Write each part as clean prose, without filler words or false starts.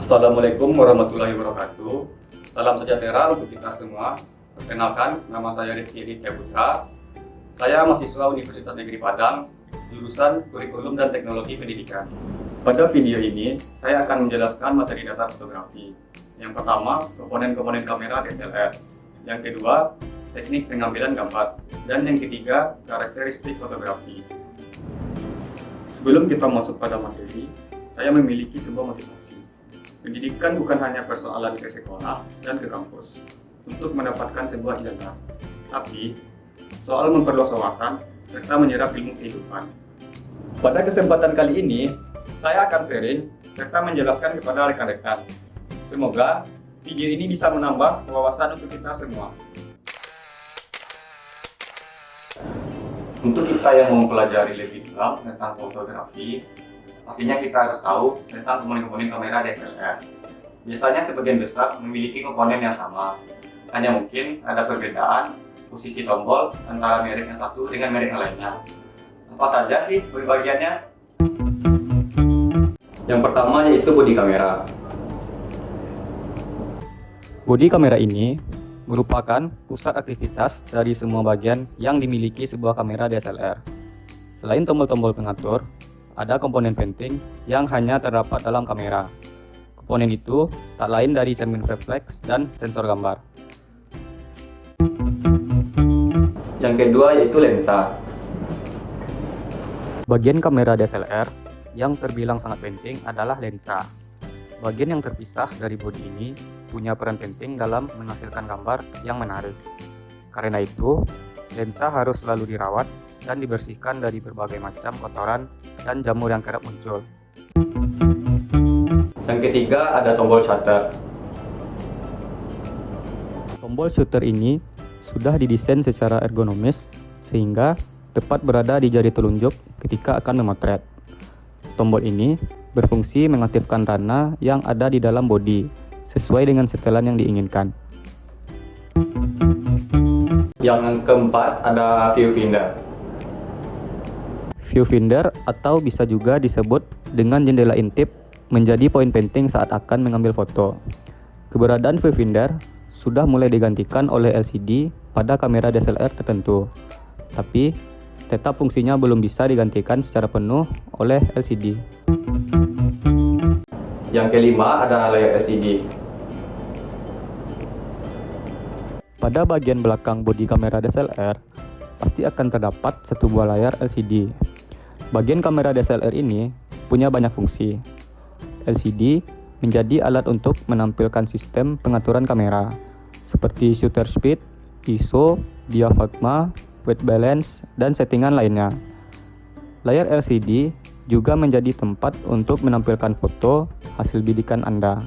Assalamualaikum warahmatullahi wabarakatuh. Salam sejahtera untuk kita semua. Perkenalkan, nama saya Rifki Aditya Putra. Saya mahasiswa Universitas Negeri Padang, jurusan Kurikulum dan Teknologi Pendidikan. Pada video ini, saya akan menjelaskan materi dasar fotografi. Yang pertama, komponen-komponen kamera DSLR. Yang kedua, teknik pengambilan gambar. Dan yang ketiga, karakteristik fotografi. Sebelum kita masuk pada materi, saya memiliki sebuah motivasi. Pendidikan bukan hanya persoalan ke sekolah dan ke kampus untuk mendapatkan sebuah ijazah, tapi soal memperluas wawasan serta menyerap ilmu kehidupan. Pada kesempatan kali ini, saya akan sharing serta menjelaskan kepada rekan-rekan. Semoga video ini bisa menambah wawasan untuk kita semua. Untuk kita yang mau mempelajari lebih dalam tentang fotografi, pastinya kita harus tahu tentang komponen-komponen kamera DSLR. Biasanya sebagian besar memiliki komponen yang sama, hanya mungkin ada perbedaan posisi tombol antara merek yang satu dengan merek yang lainnya. Apa saja sih bagiannya? Yang pertama yaitu bodi kamera. Bodi kamera ini merupakan pusat aktivitas dari semua bagian yang dimiliki sebuah kamera DSLR. Selain tombol-tombol pengatur, ada komponen penting yang hanya terdapat dalam kamera. Komponen itu tak lain dari cermin refleks dan sensor gambar. Yang kedua yaitu lensa. Bagian kamera DSLR yang terbilang sangat penting adalah lensa. Bagian yang terpisah dari bodi ini punya peran penting dalam menghasilkan gambar yang menarik. Karena itu, lensa harus selalu dirawat dan dibersihkan dari berbagai macam kotoran dan jamur yang kerap muncul. Yang ketiga ada tombol shutter. Tombol shutter ini sudah didesain secara ergonomis sehingga tepat berada di jari telunjuk ketika akan memotret. Tombol ini berfungsi mengaktifkan rana yang ada di dalam bodi sesuai dengan setelan yang diinginkan. Yang keempat ada viewfinder. Viewfinder atau bisa juga disebut dengan jendela intip menjadi poin penting saat akan mengambil foto. Keberadaan viewfinder sudah mulai digantikan oleh LCD pada kamera DSLR tertentu, tapi tetap fungsinya belum bisa digantikan secara penuh oleh LCD. Yang kelima ada layar LCD. Pada bagian belakang bodi kamera DSLR, pasti akan terdapat satu buah layar LCD. Bagian kamera DSLR ini punya banyak fungsi. LCD menjadi alat untuk menampilkan sistem pengaturan kamera, seperti shutter speed, ISO, diafragma, white balance, dan settingan lainnya. Layar LCD juga menjadi tempat untuk menampilkan foto hasil bidikan Anda.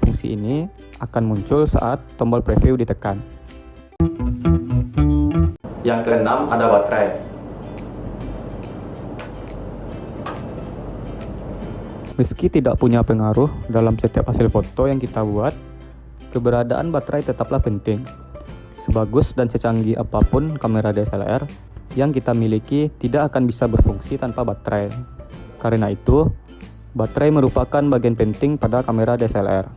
Fungsi ini akan muncul saat tombol preview ditekan. Yang keenam ada baterai. Meski tidak punya pengaruh dalam setiap hasil foto yang kita buat, keberadaan baterai tetaplah penting. Sebagus dan secanggih apapun kamera DSLR, yang kita miliki tidak akan bisa berfungsi tanpa baterai. Karena itu, baterai merupakan bagian penting pada kamera DSLR.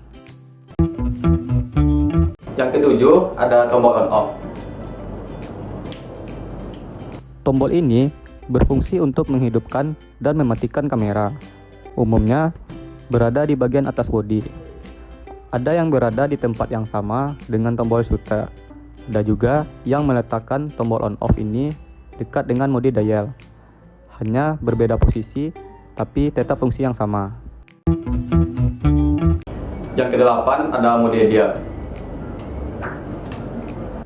Yang ketujuh ada tombol on off. Tombol ini berfungsi untuk menghidupkan dan mematikan kamera. Umumnya berada di bagian atas bodi. Ada yang berada di tempat yang sama dengan tombol shutter. Ada juga yang meletakkan tombol on off ini dekat dengan mode dial. Hanya berbeda posisi, tapi tetap fungsi yang sama. Yang kedelapan ada mode dial.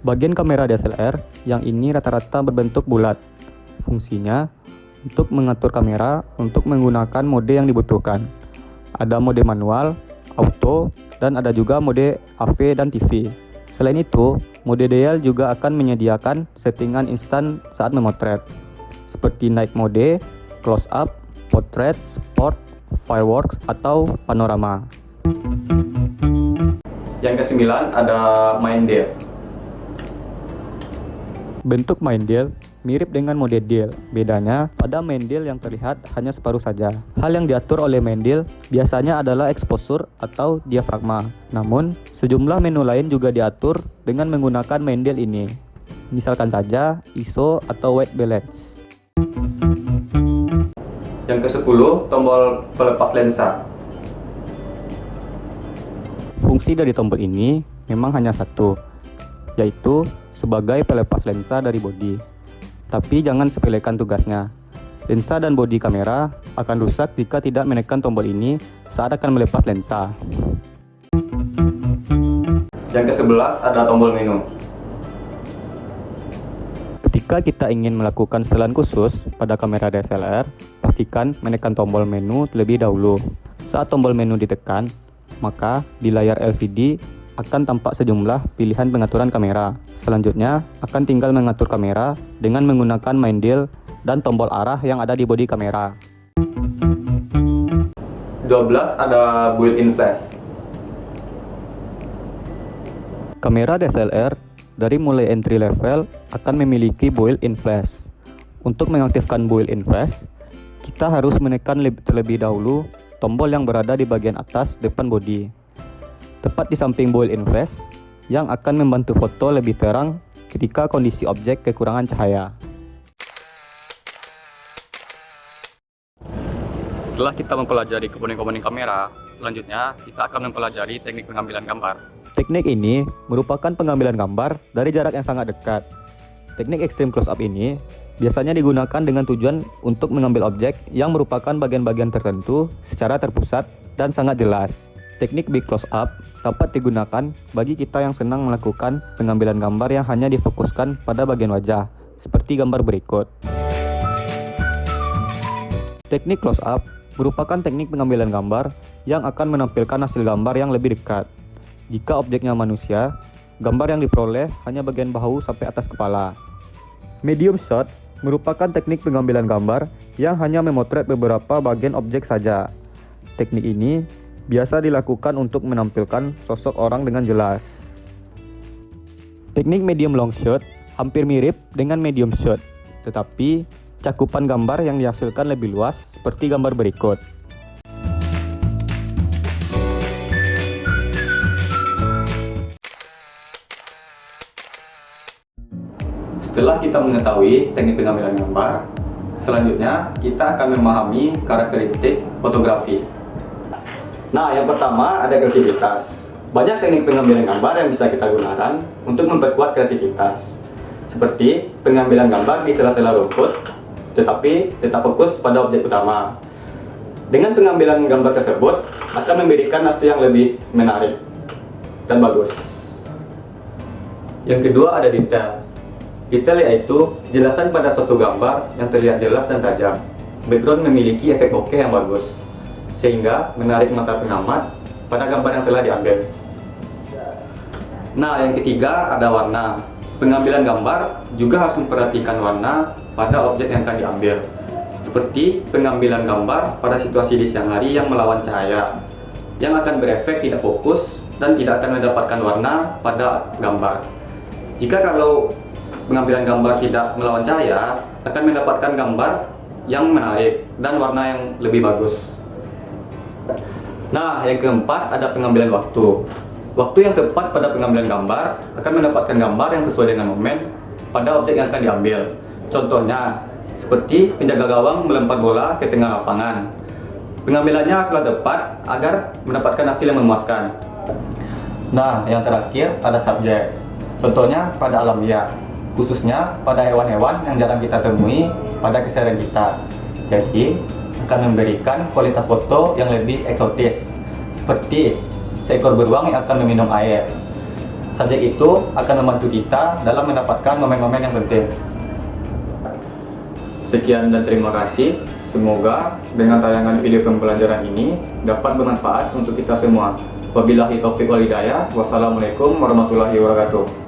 Bagian kamera DSLR yang ini rata-rata berbentuk bulat. Fungsinya untuk mengatur kamera untuk menggunakan mode yang dibutuhkan. Ada mode manual, auto, dan ada juga mode AV dan TV. Selain itu, mode dial juga akan menyediakan settingan instan saat memotret, seperti night mode, close up, portrait, sport, fireworks, atau panorama. Yang kesembilan ada main dial. Bentuk main dial mirip dengan mode deal. Bedanya, pada main deal yang terlihat hanya separuh saja. Hal yang diatur oleh main deal biasanya adalah exposure atau diafragma. Namun, sejumlah menu lain juga diatur dengan menggunakan main deal ini. Misalkan saja ISO atau white balance. Yang ke-10, tombol pelepas lensa. Fungsi dari tombol ini memang hanya satu, yaitu sebagai pelepas lensa dari bodi. Tapi jangan sepelekan tugasnya. Lensa dan bodi kamera akan rusak jika tidak menekan tombol ini saat akan melepas lensa. Yang ke-11 ada tombol menu. Ketika kita ingin melakukan setelan khusus pada kamera DSLR, pastikan menekan tombol menu terlebih dahulu. Saat tombol menu ditekan, maka di layar LCD akan tampak sejumlah pilihan pengaturan kamera. Selanjutnya, akan tinggal mengatur kamera dengan menggunakan main deal dan tombol arah yang ada di bodi kamera. 12 ada built-in flash. Kamera DSLR dari mulai entry level akan memiliki built-in flash. Untuk mengaktifkan built-in flash, kita harus menekan terlebih dahulu tombol yang berada di bagian atas depan bodi, tepat di samping built-in flash, yang akan membantu foto lebih terang ketika kondisi objek kekurangan cahaya. Setelah kita mempelajari komponen-komponen kamera, selanjutnya kita akan mempelajari teknik pengambilan gambar. Teknik ini merupakan pengambilan gambar dari jarak yang sangat dekat. Teknik extreme close-up ini biasanya digunakan dengan tujuan untuk mengambil objek yang merupakan bagian-bagian tertentu secara terpusat dan sangat jelas. Teknik big close-up dapat digunakan bagi kita yang senang melakukan pengambilan gambar yang hanya difokuskan pada bagian wajah, seperti gambar berikut. Teknik close-up merupakan teknik pengambilan gambar yang akan menampilkan hasil gambar yang lebih dekat. Jika objeknya manusia, gambar yang diperoleh hanya bagian bahu sampai atas kepala. Medium shot merupakan teknik pengambilan gambar yang hanya memotret beberapa bagian objek saja. Teknik ini biasa dilakukan untuk menampilkan sosok orang dengan jelas. Teknik medium long shot hampir mirip dengan medium shot, tetapi cakupan gambar yang dihasilkan lebih luas seperti gambar berikut. Setelah kita mengetahui teknik pengambilan gambar, selanjutnya kita akan memahami karakteristik fotografi. Nah, yang pertama ada kreativitas. Banyak teknik pengambilan gambar yang bisa kita gunakan untuk memperkuat kreativitas. Seperti pengambilan gambar di sela-sela rumput, tetapi tetap fokus pada objek utama. Dengan pengambilan gambar tersebut akan memberikan hasil yang lebih menarik dan bagus. Yang kedua ada detail. Detail yaitu kejelasan pada suatu gambar yang terlihat jelas dan tajam. Background memiliki efek bokeh yang bagus, sehingga menarik mata pengamat pada gambar yang telah diambil. Nah, yang ketiga ada warna. Pengambilan gambar juga harus memperhatikan warna pada objek yang akan diambil. Seperti pengambilan gambar pada situasi di siang hari yang melawan cahaya, yang akan berefek tidak fokus dan tidak akan mendapatkan warna pada gambar. Jika kalau pengambilan gambar tidak melawan cahaya, akan mendapatkan gambar yang menarik dan warna yang lebih bagus. Nah, yang keempat ada pengambilan waktu. Waktu yang tepat pada pengambilan gambar akan mendapatkan gambar yang sesuai dengan momen pada objek yang akan diambil. Contohnya, seperti penjaga gawang melempar bola ke tengah lapangan. Pengambilannya haruslah tepat agar mendapatkan hasil yang memuaskan. Nah, yang terakhir ada subjek. Contohnya pada alam liar, khususnya pada hewan-hewan yang jarang kita temui pada keseharian kita. Jadi, akan memberikan kualitas foto yang lebih eksotis, seperti seekor beruang yang akan meminum air. Subjek itu akan membantu kita dalam mendapatkan momen-momen yang penting. Sekian dan terima kasih. Semoga dengan tayangan video pembelajaran ini dapat bermanfaat untuk kita semua. Wabillahi taufiq wal hidayah. Wassalamualaikum warahmatullahi wabarakatuh.